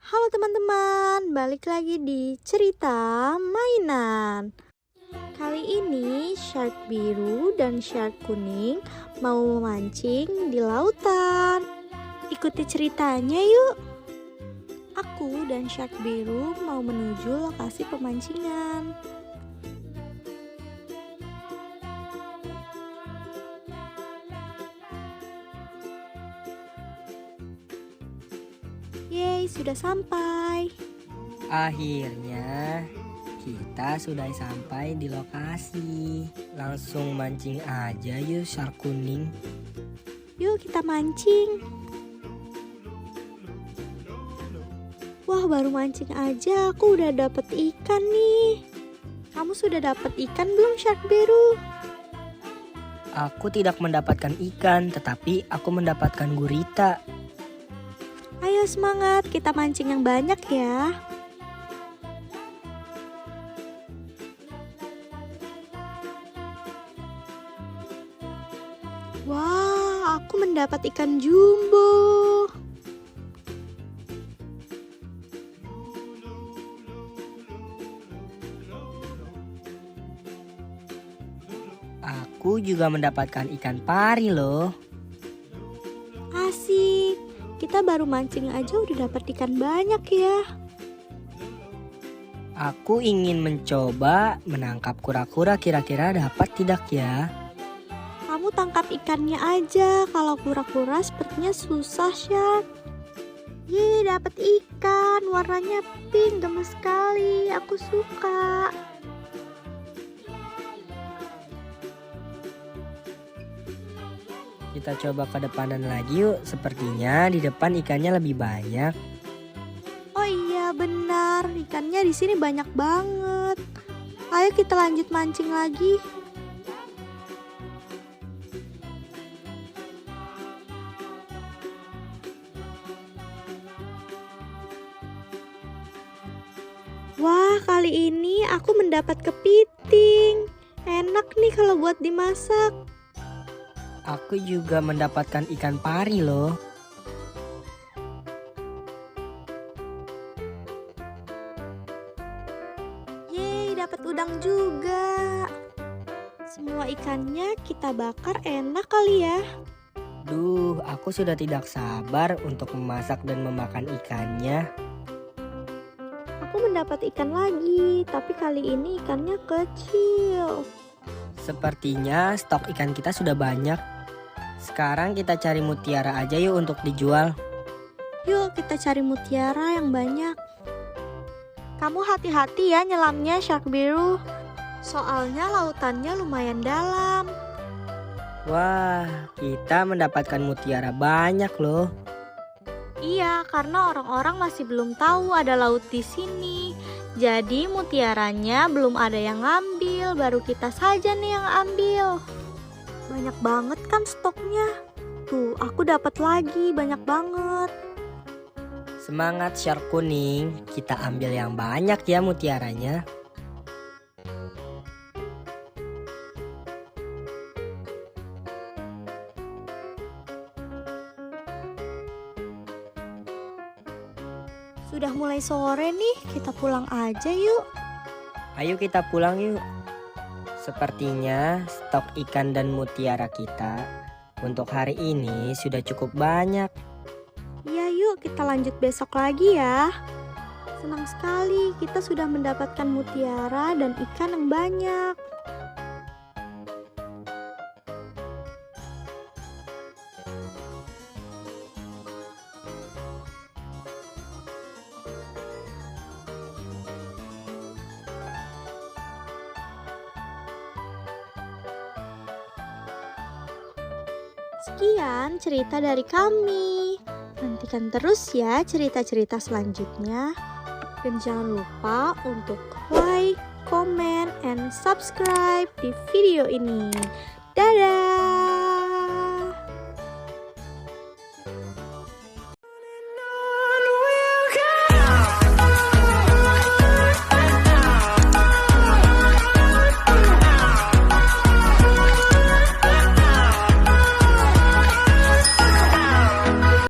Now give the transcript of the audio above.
Halo teman-teman, balik lagi di cerita mainan. Kali ini shark biru dan shark kuning mau memancing di lautan. Ikuti ceritanya yuk. Aku dan shark biru mau menuju lokasi pemancingan. Yeay, sudah sampai. Akhirnya kita sudah sampai di lokasi. Langsung mancing aja yuk shark kuning. Yuk kita mancing. Wah, baru mancing aja aku udah dapet ikan nih. Kamu sudah dapet ikan belum shark biru? Aku tidak mendapatkan ikan, tetapi aku mendapatkan gurita. Ayo semangat, kita mancing yang banyak ya. Wah, aku mendapat ikan jumbo. Aku juga mendapatkan ikan pari loh. Asik, kita baru mancing aja udah dapat ikan banyak ya. Aku ingin mencoba menangkap kura-kura, kira-kira dapat tidak ya? Kamu tangkap ikannya aja, kalau kura-kura sepertinya susah shark. Yeay, dapat ikan, warnanya pink, gemes sekali, aku suka. Kita coba ke depanan lagi yuk. Sepertinya di depan ikannya lebih banyak. Oh iya benar, ikannya di sini banyak banget. Ayo kita lanjut mancing lagi. Wah, kali ini aku mendapat kepiting. Enak nih kalau buat dimasak. Aku juga mendapatkan ikan pari loh. Yeay, dapat udang juga. Semua ikannya kita bakar, enak kali ya. Duh, aku sudah tidak sabar untuk memasak dan memakan ikannya. Aku mendapat ikan lagi, tapi kali ini ikannya kecil. Sepertinya stok ikan kita sudah banyak. Sekarang kita cari mutiara aja yuk untuk dijual. Yuk kita cari mutiara yang banyak. Kamu hati-hati ya nyelamnya shark biru. Soalnya lautannya lumayan dalam. Wah, kita mendapatkan mutiara banyak loh. Iya, karena orang-orang masih belum tahu ada laut di sini. Jadi mutiaranya belum ada yang ngambil, baru kita saja nih yang ambil. Banyak banget kan stoknya. Tuh, aku dapat lagi banyak banget. Semangat shark kuning, kita ambil yang banyak ya mutiaranya. Sudah mulai sore nih, kita pulang aja yuk. Ayo kita pulang yuk. Sepertinya stok ikan dan mutiara kita untuk hari ini sudah cukup banyak. Iya yuk, kita lanjut besok lagi ya. Senang sekali kita sudah mendapatkan mutiara dan ikan yang banyak. Sekian cerita dari kami. Nantikan terus ya cerita-cerita selanjutnya. Dan jangan lupa untuk like, comment, and subscribe di video ini. Dadah!